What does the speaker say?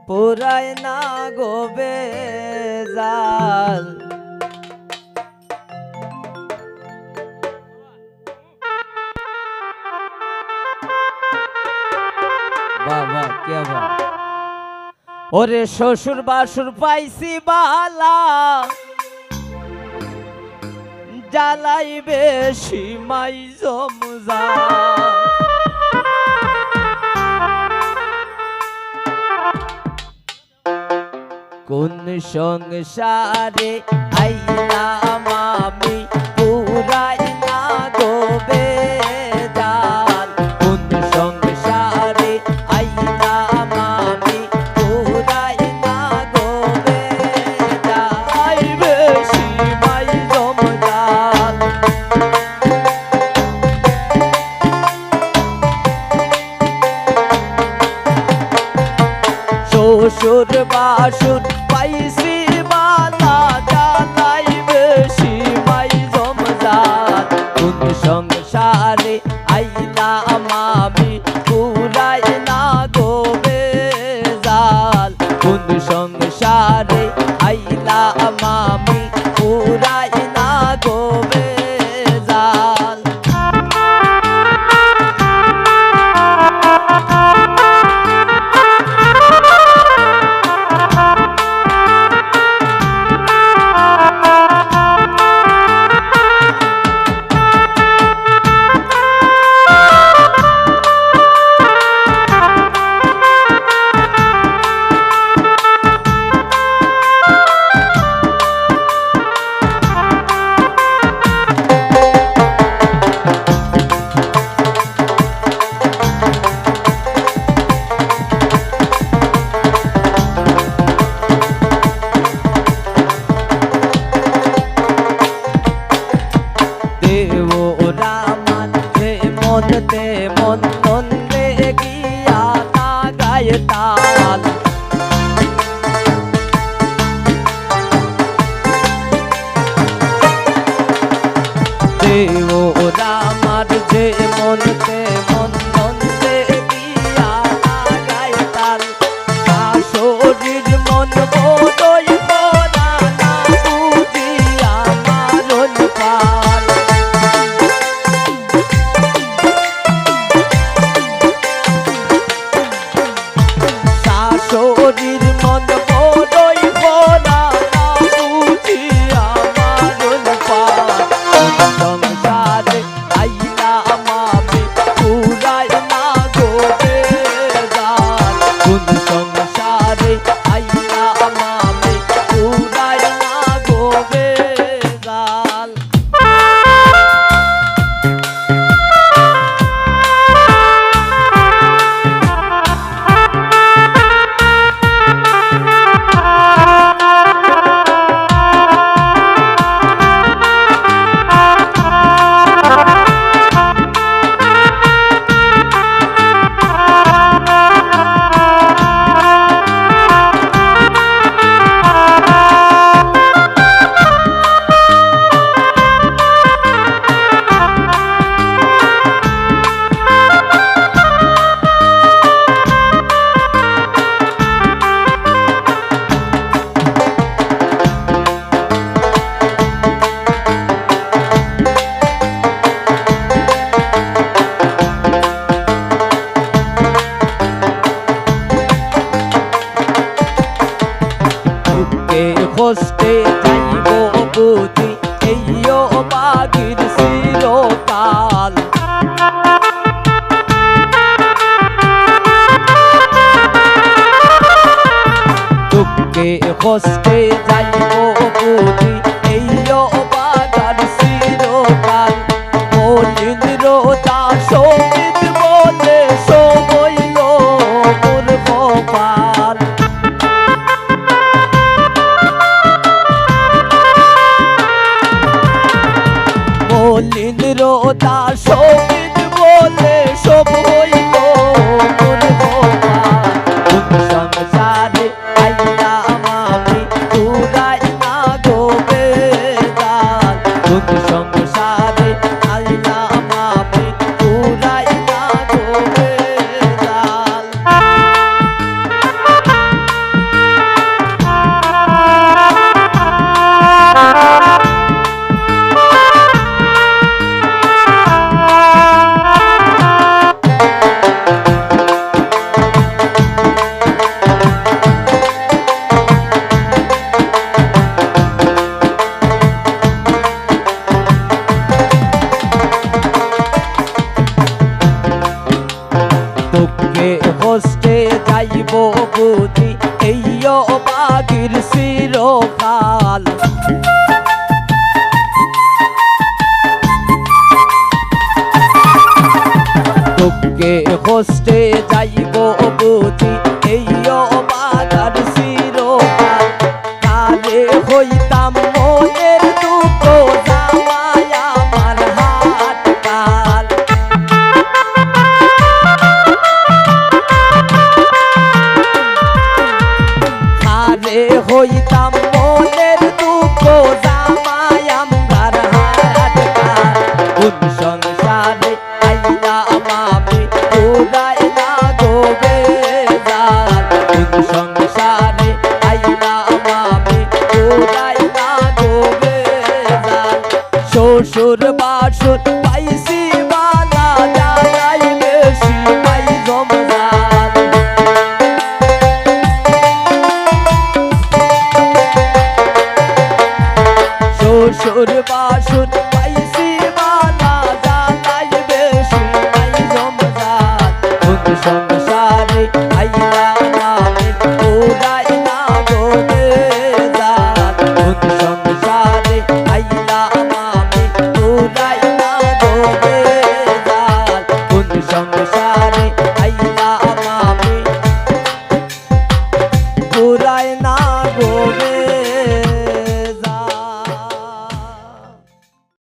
পুরায় না গোবে জাল বাবা কে বাবা ওরে শ্বশুর বাসুর পাইছি বালা জ্বালাই বেশি মাই জমজা কোন সংসারে আইলাম আমি পুরাই না গোবে জাল কোন সংসারে আইলাম আমি পুরাই না গোবে জাল বেশি মাই জমজাল শ্বশুর বাসুর পাইছি বালা জ্বালাই বেশি মাই জমজাল কোন সংসারে আইলাম আমি পুরাই না গোবে জাল কোন সংসারে আইলাম আমি পুরাই না গোবে জাল মনতে মন নন্দে গিয়া না গায়ে তাল দেব রামার যে মনতে মন নন্দে গিয়া না গায়ে তাল শরীর মন বোধই করা না বুঝিয়া মারণ পাল শরীর মন বড়ই ভরা না বুঝিয়া মারণ পাল সংসারে আইলাম আমি পুরাই না গোবে জাল কোন সংসারে আইলাম আমি পুরাই না গোবে জাল কষ্টে যাইব বুঝি এইও বাগির চিরকাল দুঃখে কষ্টে যাইব বুঝি এইও বাগার চিরকাল মলিন্দ্র দাস বলে সবইল মোর কপাল মলিন্দ্র দাস বলে সব হইল মোর কপাল কোন সংসারে আইলাম আমি পুরাই না যাইব বুঝি এইও বাগির চিরকাল দুঃখে কষ্টে